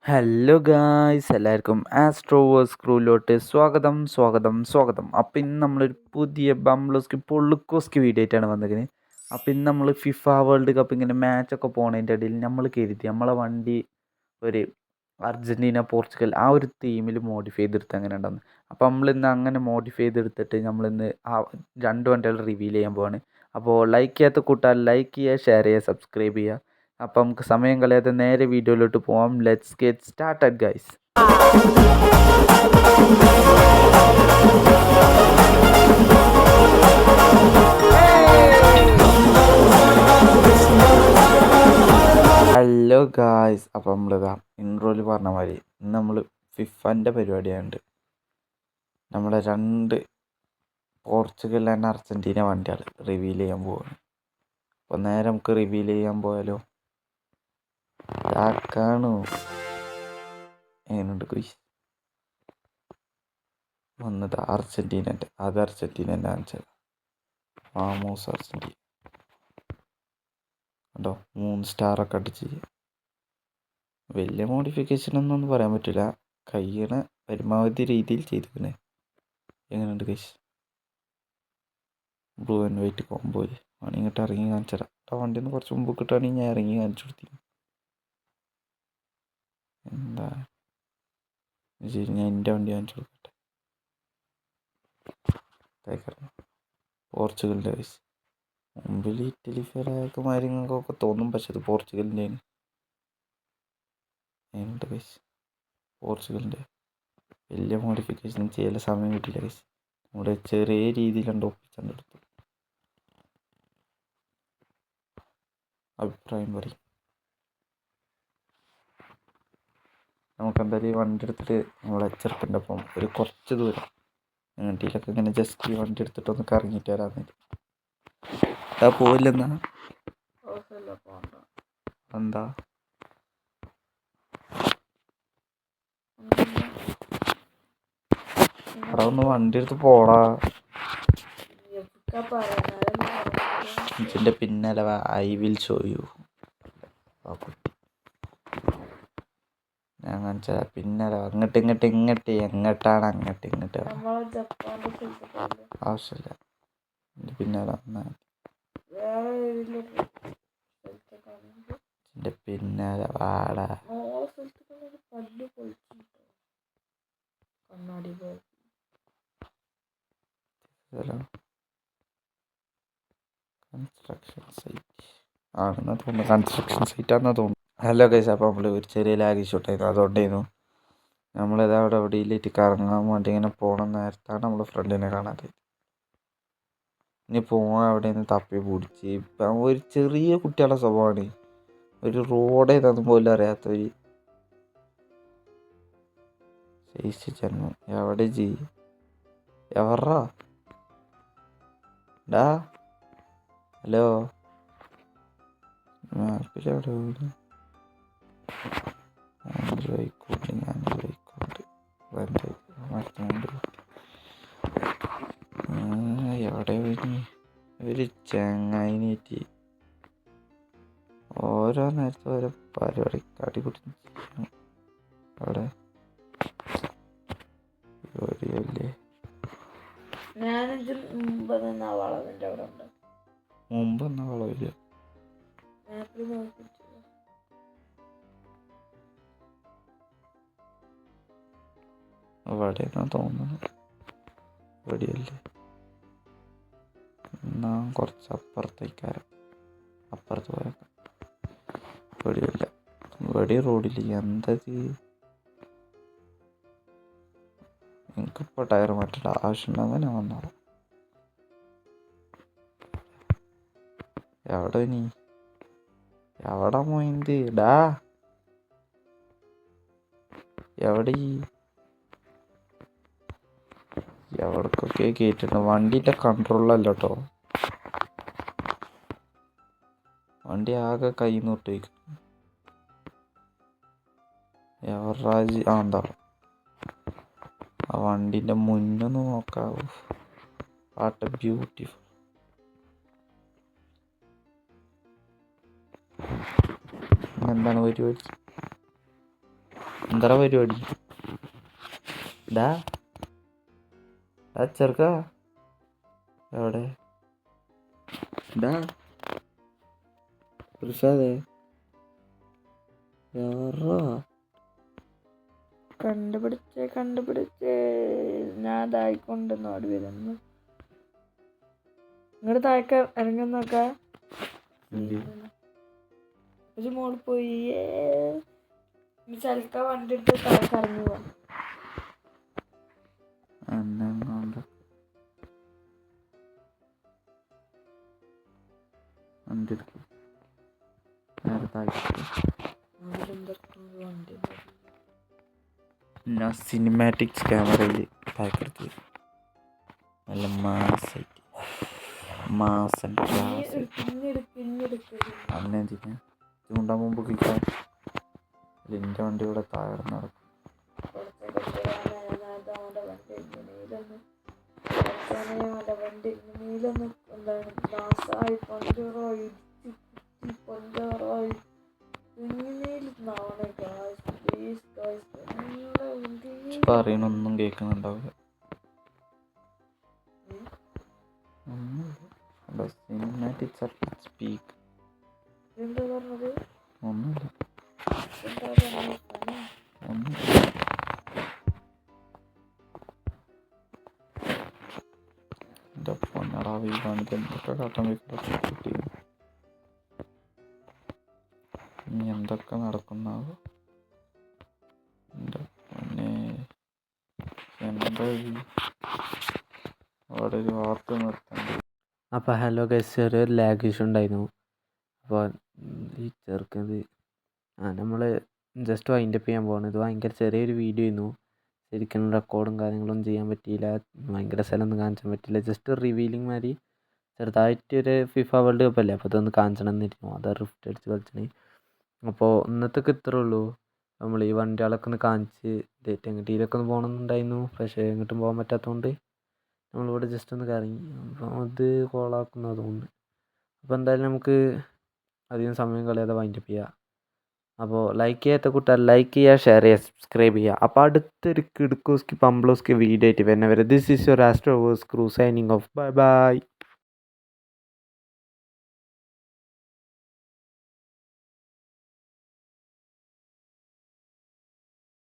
Hello guys, എല്ലാവർക്കും ആസ്ട്രോവേഴ്സ് ക്രൂവിലോട്ട് സ്വാഗതം. അപ്പം ഇന്ന് നമ്മളൊരു പുതിയ ബംബ്ലോസ്കി പൊള്ളുക്കോസ്കി വീഡിയോ ആയിട്ടാണ് വന്നിരിക്കുന്നത്. അപ്പം ഇന്ന് നമ്മൾ ഫിഫ വേൾഡ് കപ്പ് ഇങ്ങനെ മാച്ചൊക്കെ പോണതിൻ്റെ ഇടയിൽ നമ്മൾ കരുതി നമ്മളെ വണ്ടി ഒരു അർജൻറ്റീന പോർച്ചുഗൽ ആ ഒരു തീമിൽ മോഡിഫൈ ചെയ്തെടുത്ത് അങ്ങനെ ഉണ്ടെന്ന്. അപ്പോൾ നമ്മളിന്ന് അങ്ങനെ മോഡിഫൈ ചെയ്തെടുത്തിട്ട് നമ്മളിന്ന് ആ രണ്ട് വണ്ടികൾ റിവീൽ ചെയ്യാൻ പോവാണ്. അപ്പോൾ ലൈക്ക് ചെയ്യാത്ത കൂട്ടാൽ ലൈക്ക് ചെയ്യുക, ഷെയർ ചെയ്യുക, സബ്സ്ക്രൈബ് ചെയ്യുക. അപ്പം നമുക്ക് സമയം കളയാതെ നേരെ വീഡിയോയിലോട്ട് പോവാം. Let's get started guys. Hello guys, അപ്പം നമ്മളിതാ ഇൻട്രോയിൽ പറഞ്ഞ മാതിരി ഇന്ന് നമ്മൾ ഫിഫൻ്റെ പരിപാടിയായുണ്ട്. നമ്മളെ രണ്ട് പോർച്ചുഗൽ ആൻഡ് അർജൻറ്റീന വണ്ടികൾ റിവീൽ ചെയ്യാൻ പോവാണ്. അപ്പോൾ നേരെ നമുക്ക് റിവീൽ ചെയ്യാൻ പോയാലോ. ഇതാക്കാണോ എങ്ങനെയുണ്ട് കുയിസ് വന്നത് അർജൻറ്റീനൻ്റെ കാണിച്ചത്. ആമോസ് അർജൻറ്റീന കേട്ടോ, 3 സ്റ്റാറൊക്കെ അടിച്ച് വലിയ മോഡിഫിക്കേഷൻ ഒന്നും പറയാൻ പറ്റില്ല. കഴിയണ പരമാവധി രീതിയിൽ ചെയ്തിരിക്കണേ. എങ്ങനെയുണ്ട് കൈസ്? ബ്ലൂ ആൻഡ് വൈറ്റ് കോമ്പോയിൽ ആണ് ഇങ്ങോട്ട് ഇറങ്ങി കാണിച്ചത്. ആ വണ്ടി ഒന്ന് കുറച്ച് മുമ്പ് കിട്ടുകയാണെങ്കിൽ ഞാൻ ഇറങ്ങി കാണിച്ചു കൊടുത്തി. എന്താ ശരി, ഞാൻ എൻ്റെ വണ്ടി കാണിച്ചു കൊടുക്കട്ടെ. പോർച്ചുഗലിൻ്റെ കൈസ് മുമ്പിൽ ഇറ്റലി ഫെയറൊക്കെ കാര്യങ്ങൾക്കൊക്കെ തോന്നും, പക്ഷെ അത് പോർച്ചുഗലിൻ്റെ ആണ്. അതിനുണ്ട് കൈസ്, പോർച്ചുഗലിൻ്റെ വലിയ മോഡിഫിക്കേഷൻ ചെയ്യാൻ സമയം കിട്ടില്ല കൈസ്. നമ്മുടെ ചെറിയ രീതിയിലുണ്ട് ഒപ്പിച്ചെടുത്തു. അഭിപ്രായം പറയും. നമുക്കെന്തായാലും ഈ വണ്ടി എടുത്തിട്ട് നമ്മളെ ചെറുക്കൻ്റെ ഒപ്പം ഒരു കുറച്ച് ദൂരം വണ്ടിയിലൊക്കെ ഇങ്ങനെ ജസ്റ്റ് ഈ വണ്ടി എടുത്തിട്ടൊന്ന് കറങ്ങിയിട്ട് വരാമെന്നില്ല. പോയില്ലെന്നാ എന്താ അവിടെ ഒന്ന് വണ്ടി എടുത്ത് പോടാ. ഇതിൻ്റെ പിന്നാലെ ഐ വിൽ ഷോ യു. ഞാൻ കാണിച്ചാ പിന്നാലെ അങ്ങോട്ട് എങ്ങോട്ടാണ് അങ്ങോട്ട് ആവശ്യമില്ല. എൻ്റെ പിന്നാലെ വന്നാൽ എൻ്റെ പിന്നാലെ വാടാ. കൺസ്ട്രക്ഷൻ സൈറ്റ് ആണെന്നാ തോന്നുന്നു, കൺസ്ട്രക്ഷൻ സൈറ്റ് ആണെന്നാ തോന്നുന്നു. ഹലോ ഗൈസ്, അപ്പോൾ നമ്മൾ ഒരു ചെറിയ ലാഗ് ഷൂട്ടായിരുന്നു. അതുകൊണ്ടായിരുന്നു നമ്മളിത് അവിടെ എവിടെയിലേക്ക് കറങ്ങാൻ വേണ്ടി ഇങ്ങനെ പോകണം നേരത്താണ് നമ്മൾ ഫ്രണ്ടിനെ കാണാതെ. ഇനി പോകാൻ അവിടെ നിന്ന് തപ്പി പിടിച്ച് ഇപ്പം ഒരു ചെറിയ കുട്ടികളുടെ സ്വഭാവമാണ്. ഒരു റോഡ് ഏതാണെന്ന് പോലും അറിയാത്തൊരു ജന്മം. എവിടെ എവറാ ഡാ? ഹലോ, മാപ്പിലെവിടെ പോയി? എവിടെ പോയി? ഒരു ചങ്ങായിനേറ്റ് ഓരോ നേരത്തെ ഓരോ പരിപാടി കാട്ടിക്കൂട്ടി അവിടെ ജോലിയല്ലേ. മുമ്പ് എന്നാ വളവില്ല. അവിടെ എന്നാ തോന്നുന്നു, ഇവിടെയല്ലേ. എന്നാ കുറച്ച് അപ്പുറത്ത് പോയേക്കാം. ഇവിടെയല്ല, ഇവിടെ റോഡില്ല. എന്തത്? എനിക്കിപ്പോൾ ടയർ മാറ്റേണ്ട ആവശ്യമുണ്ടെങ്കിൽ ഞാൻ വന്നോളാം. എവിടെ നീ? എവിടെ പോയിന്ത് ഡാ? എവിടെ എവിടക്കൊക്കെ കയറ്റിട്ടുണ്ട്. വണ്ടീൻ്റെ കൺട്രോളല്ല കേട്ടോ, വണ്ടി ആകെ കയ്യിൽ നിന്ന് വിട്ടേക്കും. എവറാജ് എന്താ ആ വണ്ടീൻ്റെ മുന്നൊന്ന് നോക്കാവൂ. What a beautiful. എന്താണ് പരിപാടി? എന്താ പരിപാടി? ഡാ ചെറുക്ക എവിടെ? ഡാ ഋഷാദേ എവറാ? കണ്ടുപിടിച്ചേ ഞാൻ തായിക്കൊണ്ട് നോടി വരുന്നു. ഇങ്ങോട്ട് താഴേക്ക് ഇറങ്ങി നോക്കാം. ഒരു മോള് പോയി ചിലക്ക വണ്ടി ഇട്ട് താഴേക്ക് ഇറങ്ങി പോവാം. ഞാൻ സിനിമാറ്റിക്സ് ക്യാമറയിൽ പാക്കെടുത്ത് നല്ല മാസം അന്നെ ചൂണ്ടാൻ മുമ്പ് കിട്ടാൻ എൻ്റെ വണ്ടി ഇവിടെ താഴെ നടക്കും. പറയണൊന്നും കേൾക്കുന്നുണ്ടാവില്ല. സിനിമാറ്റിക്സ് സ്പീക്ക് ഒന്നുമില്ല. എൻ്റെ പൊന്നടാവി കാണിക്കാൻ എന്തൊക്കെ കാട്ടാൻ കിട്ടി. ഇനി എന്തൊക്കെ നടക്കുന്നാവോ എൻ്റെ പൊന്നെ. എന്താ അവിടെ ഒരു വാർത്ത നിർത്തണ്ട്. അപ്പോൾ ഹലോ ഗൈസ്, ചെറിയൊരു ലാഗ് ഇഷ്യൂ ഉണ്ടായിരുന്നു. അപ്പോൾ ഈ ചെറുക്കത് നമ്മൾ ജസ്റ്റ് വൈൻഡപ്പ് ചെയ്യാൻ പോവാണ്. ഇത് ഭയങ്കര ചെറിയൊരു വീഡിയോ ആയിരുന്നു. ശരിക്കും റെക്കോർഡും കാര്യങ്ങളൊന്നും ചെയ്യാൻ പറ്റിയില്ല. ഭയങ്കര സ്ഥലമൊന്നും കാണിച്ചാൻ പറ്റില്ല. ജസ്റ്റ് റിവീലിംഗ് മാതിരി ചെറുതായിട്ടൊരു ഫിഫ വേൾഡ് കപ്പ് അല്ലേ, അപ്പോൾ ഇതൊന്ന് കാണിച്ചണം എന്നിരുന്നു. അത് റിഫ്റ്റ് അടിച്ച് കളിച്ചിന്. അപ്പോൾ ഇന്നത്തേക്ക് ഇത്രേ ഉള്ളൂ. നമ്മൾ ഈ വണ്ടികളൊക്കെ ഒന്ന് കാണിച്ച് ഡേറ്റ് എങ്ങോട്ടേലൊക്കെ ഒന്ന് പോകണമെന്നുണ്ടായിരുന്നു. പക്ഷേ എങ്ങോട്ടും പോകാൻ പറ്റാത്തതുകൊണ്ട് നമ്മളിവിടെ ജസ്റ്റ് ഒന്ന് കറങ്ങി. അപ്പോൾ അത് കോളാക്കുന്നത് തോന്നുന്നു. അപ്പോൾ എന്തായാലും നമുക്ക് അധികം സമയം കളയാതെ വൈൻഡപ്പ് ചെയ്യുക. അപ്പോൾ ലൈക്ക് ചെയ്യാത്ത കൂട്ടുകാർ ലൈക്ക് ചെയ്യുക, ഷെയർ ചെയ്യുക, സബ്സ്ക്രൈബ് ചെയ്യുക. അപ്പോൾ അടുത്തൊരു കിടുക്കോസ്കി പംബ്ലോസ്കി വീഡിയോ ആയിട്ട് വരുന്നവരെ this is your Astroverse crew signing off. Bye by.